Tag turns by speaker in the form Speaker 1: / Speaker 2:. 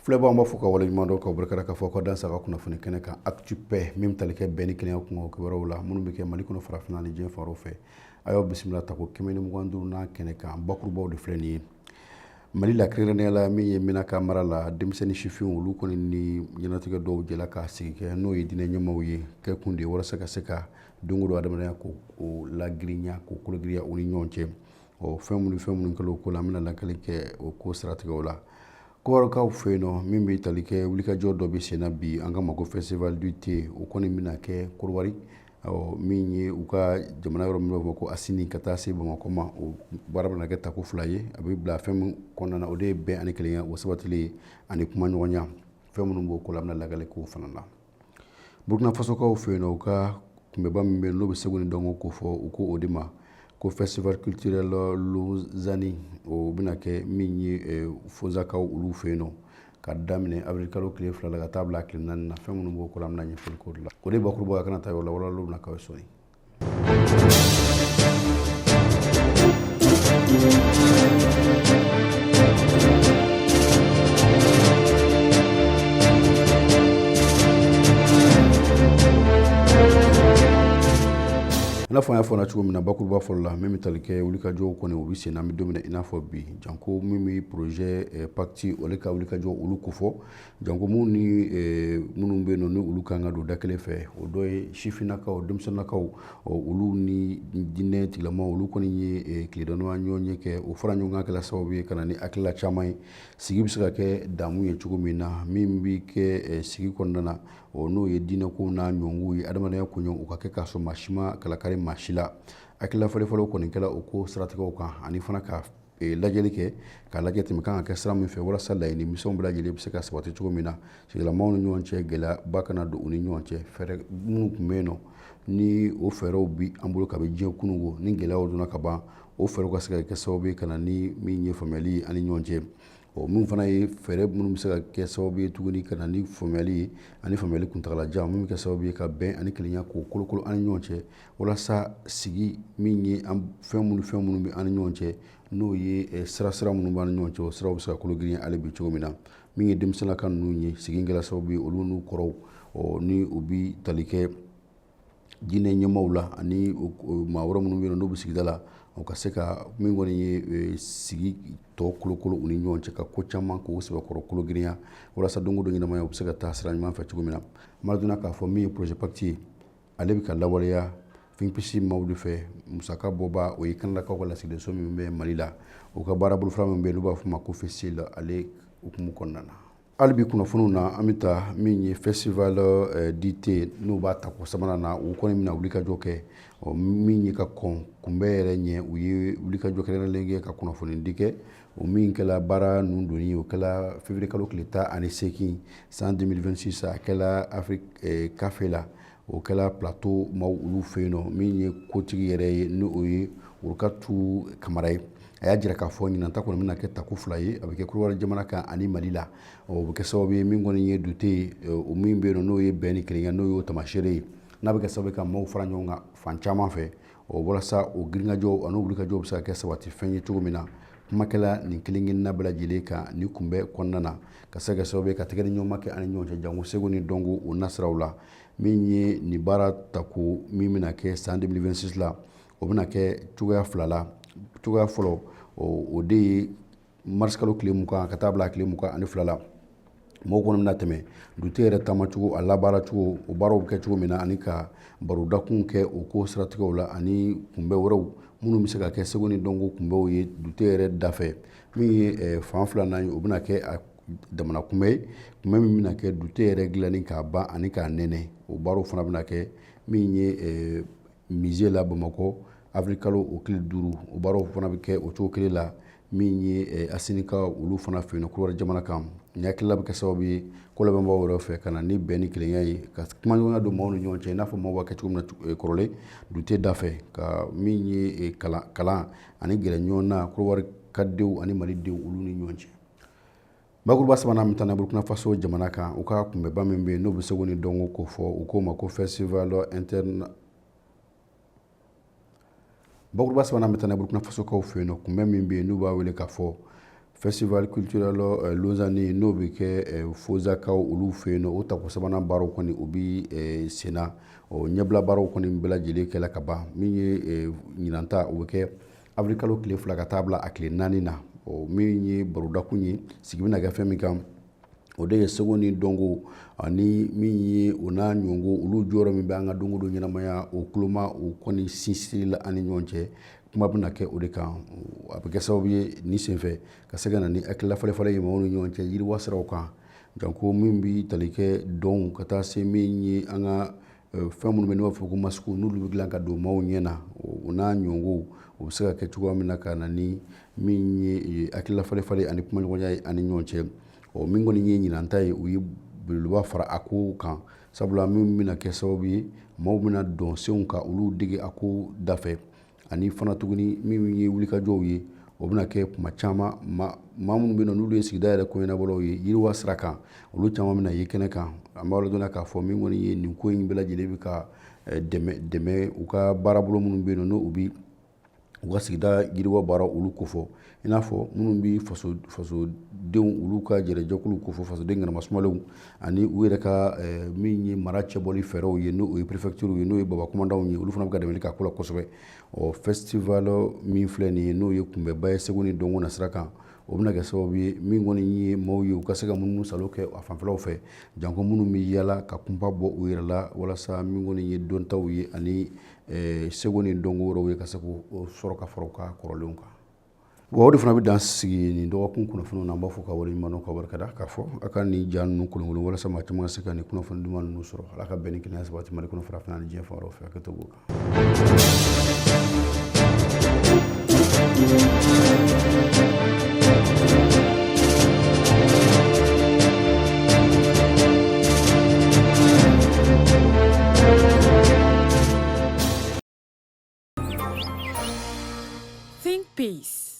Speaker 1: Filɛbaga b'a fɔ ka waleɲuman dɔn ka barika k'a fɔ ka dan saga kunnafoni kɛnɛ kan actu paix min tali kɛ bɛn ni kɛnɛya kungo kibaruyaw la minnu bɛ kɛ Mali kɔnɔ farafinna ni diɲɛ fan wɛrɛw fɛ a y'aw bisimila ta ko 125 n'a kɛnɛ kan bakurubaw de filɛ nin ye Mali la kɛrɛnkɛrɛnnenya la min ye Menaka mara la denmisɛnnin sifinw olu kɔni ni ɲɛnatigɛ dɔw jɛla ka sigi kɛ n'o ye diinɛ ɲɛmaaw ye kɛkun de walasa ka se ka don o don adamadenya ko lagirinya ko kologiriya u ni ɲɔgɔn cɛ fɛn minnu kɛlen o ko la an bɛna lakali kɛ o ko siratigɛw la Kɔrɔkaw fɛ yen nɔ min bɛ tali kɛ wulikajɔ dɔ bɛ senna bi an ka ma ko festival du thé o kɔni bɛna kɛ Kodowari min ye u ka jamana yɔrɔ min b'a fɔ ko Asini ka taa se Bamakɔ ma o baara bɛna kɛ tako fila ye a bɛ bila fɛn min kɔnɔna na o de ye bɛn ani kelenya o sabatilen ani kuma ɲɔgɔnya fɛn minnu b'o ko la an bɛna lagali k'o fana la Burkina Fasokaw fɛ yen nɔ u ka kunbɛba min bɛ yen n'o bɛ Segu ni Dɔnko ko fɔ u ko o de ma ko festival culturel Lozani o bɛna kɛ min ye Fozakaw olu fɛ yen nɔ ka daminɛ avril kalo tile 2 la ka taa bila tile 4 na fɛn minnu b'o ko la an bɛna ɲɛfɔli k'o de la o de bakuruba a kana taa yɔrɔ la walalaw bɛna k'aw sɔni n'a fɔ an y'a fɔ cogo min na bakuruba fɔlɔ la min bɛ tali kɛ wulikajɔw kɔni u bɛ sen na an bɛ don min na i n'a fɔ bi janko min bɛ projet pacte ole ka wulikajɔ olu ko fɔ janko minnu bɛ yen nɔ ni olu kan ka don da kelen fɛ o dɔ ye sifinnakaw denmisɛnninakaw olu ni diinɛ tigilamaaw olu kɔni ye tiledɔnniya ɲɔgɔn ye kɛ o fara ɲɔgɔn kan kɛla sababu ye ka na ni hakilila caman ye sigi bɛ se ka kɛ damu ye cogo min na min bɛ kɛ sigi kɔnɔna na n'o ye diinɛko n'a ɲɔngɔnw ye adamadenya koɲɔgɔn u ka kɛ k'a sɔrɔ maa si ma kalakari maa si la hakilila fɔlɔfɔlɔ kɔni kɛla o ko siratigɛw kan ani fana ka lajɛli kɛ ka lajɛ tɛmɛ kan ka kɛ sira min fɛ walasa laɲini misɛnw bɛɛ lajɛlen bɛ se ka sabati cogo min na sigilamaw ni ɲɔgɔn cɛ gɛlɛyaba kana don u ni ɲɔgɔn cɛ fɛɛrɛ minnu tun bɛ yen nɔ ni o fɛɛrɛw bi an bolo ka bɛ diɲɛ kununko ni gɛlɛyaw donna ka ban o fɛɛrɛw ka se ka kɛ sababu ye ka na ni min ye faamuyali ani ɲɔgɔn cɛ min fana ye fɛɛrɛ minnu bɛ se ka kɛ sababu ye tuguni ka na ni faamuyali ye ani faamuyali kuntagalajan min bɛ kɛ sababu ye ka bɛn ani kelenya k'o kolokolo ani ɲɔgɔn cɛ walasa sigi min ye fɛn minnu bɛ ani ɲɔgɔn cɛ n'o ye sira minnu b'an ni ɲɔgɔn cɛ o siraw bɛ se ka kologirinya hali bi cogo min na min ye denmisɛnninlaka ninnu ye sigi kɛla sababu ye olu n'u kɔrɔw ni u bɛ tali kɛ diinɛ ɲɛmaaw la ani maa wɛrɛ minnu bɛ yen n'u bɛ sigida la o ka se ka min kɔni ye sigi tɔ kolokolo u ni ɲɔgɔn cɛ ka ko caman k'o sɛbɛkɔrɔ kologirinya walasa don o don ɲɛnamaya u bɛ se ka taa sira ɲuman fɛ cogo min na maradona k'a fɔ min ye projet pacte ye ale bɛ ka lawaleya finpisi maaw de fɛ musaka bɔba o ye kanadakaw ka lasigidenso min bɛ Mali la o ka baara bolofara min bɛ yen n'u b'a fɔ ma ko FESIL ale hukumu kɔnɔna na hali bi kunnafoniw na an bɛ taa min ye festival du thé n'u b'a ta ko sabanan na u kɔni bɛna wulikajɔ kɛ min ye ka kɔn kunbɛ yɛrɛ ɲɛ u ye wulikajɔ kɛrɛnkɛrɛnlen kɛ ka kunnafoni di kɛ o min kɛla baara ninnu donni ye o kɛla février kalo tile 18 san 2026 a kɛla Afrique café la o kɛla plateau maaw olu fɛ yen nɔ min ye kotigi yɛrɛ ye ni o ye Worokatu Kamara ye a y'a jira k'a fɔ ɲinanta kɔni bɛna kɛ tako fila ye a bɛ kɛ Kodowari jamana kan ani Mali la o bɛ kɛ sababu ye min kɔni ye dute ye o min bɛ yen nɔ n'o ye bɛn ni kelenya n'o ye tamasere ye n'a bɛ kɛ sababu ye ka maaw fara ɲɔgɔn kan fan caman fɛ walasa o girinkajɔ ani wulikajɔ bɛ se ka kɛ sabati fɛn ye cogo min na kumakɛla nin kelen-kelenna bɛɛ lajɛlen kan ni kunbɛ kɔnɔna na ka se ka kɛ sababu ye ka tɛgɛ ni ɲɔgɔn kɛ ani ɲɔgɔn cɛ janko Segu ni Dɔnko o nasiraw la min ye nin baara tako min bɛna kɛ san 2026 la o bɛna kɛ cogoya fila la cogoya fɔlɔ o de ye mars kalo tile 20 ka taa bila tile 22 la mɔgɔw kɔni bɛna tɛmɛ dute yɛrɛ taamacogo a labaara cogo o baaraw bɛ kɛ cogo min na ani ka barodakun kɛ o ko siratigɛw la ani kunbɛ wɛrɛw minnu bɛ se ka kɛ Segu ni Dɔnko kunbɛw ye dute yɛrɛ dafɛ min ye fan filanan ye o bɛna kɛ a damana kunbɛ ye kunbɛ min bɛna kɛ dute yɛrɛ dilanni k'a ban ani k'a nɛnɛ o baaraw fana bɛna kɛ min ye musée la Bamakɔ avril kalo o tile 5 o baaraw fana bɛ kɛ o cogo kelen la min ye Asini ka olu fana fɛ yen nɔ Kodowari jamana kan ni hakilila bɛ kɛ sababu ye ko labɛnbaaw yɛrɛ fɛ ka na ni bɛn ni kelenya ye ka kuma ɲɔgɔnya don maaw ni ɲɔgɔn cɛ i n'a fɔ maaw b'a kɛ cogo min na kɔrɔlen dute da fɛ ka min ye kalan ani gɛrɛ ɲɔgɔn na Kodowari ka denw ani Mali denw olu ni ɲɔgɔn cɛ bakuruba sabanan min tɛna Burkina Faso jamana kan u ka kunbɛba min bɛ yen n'o bɛ Segu ni Dɔnko ko fɔ u k'o ma ko festival interne bakuruba sabanan min tɛna Burkina Faso kaw fɛ yen nɔ kunbɛ min bɛ yen n'u b'a wele k'a fɔ festival culturel Lausanne n'o bɛ kɛ Fozakaw olu fɛ yen nɔ o tako sabanan baaraw kɔni o bɛ sen na ɲɛbila baaraw kɔni bɛɛ lajɛlen kɛla ka ban min ye ɲinan ta o bɛ kɛ avril kalo tile 2 ka taa bila a tile 4 na min ye barodakun ye sigi bɛna kɛ fɛn min kan o de ye seko ni dɔnko ani min ye o n'a ɲɔngo olu jɔyɔrɔ min bɛ an ka donko don ɲɛnamaya o kuloma o kɔni sinsinla ani ɲɔgɔn cɛ kuma bɛna kɛ o de kan a bɛ kɛ sababu ye ni senfɛ ka se ka na ni hakilila falen-falen ye maaw ni ɲɔgɔn cɛ yiriwa siraw kan janko min bɛ tali kɛ dɔn ka taa se min ye an ka fɛn minnu bɛ n'o b'a fɔ ko masque n'olu bɛ dilan ka don maaw ɲɛ na o n'a ɲɔngo o bɛ se ka kɛ cogoya min na ka na ni min ye hakilila falen-falen ani kuma ɲɔgɔnya ye ani ɲɔgɔn cɛ min kɔni ye ɲinan ta ye u ye belebeleba fara a ko kan sabula min bɛna kɛ sababu ye maaw bɛna dɔn senw ka olu dege a ko dafɛ ani fana tuguni min ye wulikajɔw ye o bɛna kɛ kuma caman maa minnu bɛ yen n'olu ye sigida yɛrɛ koɲɛnabɔlaw ye yiriwa sira kan olu caman bɛna ye kɛnɛ kan an b'a dɔn k'a fɔ min kɔni ye nin ko in bɛɛ lajɛlen bɛ ka dɛmɛ u ka baarabolo minnu bɛ yen n'o u bɛ u ka sigida yiriwa baara olu kofɔ i n'a fɔ minnu bɛ fasodenw olu ka jɛrɛjɛkulu kofɔ fasoden ŋanamasumalew ani u yɛrɛ ka min ye mara cɛbɔli fɛɛrɛw ye n'o ye préfecture ye n'o ye baba kumandanw ye olu fana bɛ ka dɛmɛli k'a ko la kosɛbɛ festival min filɛ nin ye n'o ye kunbɛba ye seko ni dɔnko na sira kan o bɛna kɛ sababu ye min kɔni ye maaw ye u ka se ka munumunu salo kɛ a fanfɛlaw fɛ janko minnu bɛ yala ka kunpa bɔ u yɛrɛ la walasa min kɔni ye dɔntaw ye ani seko ni dɔnko wɛrɛw ye ka se k'o sɔrɔ ka fara u ka kɔrɔlenw kan wa o de fana bɛ dan sigi nin dɔgɔkun kunnafoniw na an b'a fɔ ka waleɲuman ka barikada k'a fɔ a ka nin ja ninnu kolonkolon walasa maa caman ka se ka nin kunnafoni duman ninnu sɔrɔ ala ka bɛn ni kɛnɛya sabati Mali kɔnɔ farafinna ani diɲɛ fan wɛrɛw fɛ a kɛ to b'o kan.
Speaker 2: Think peace.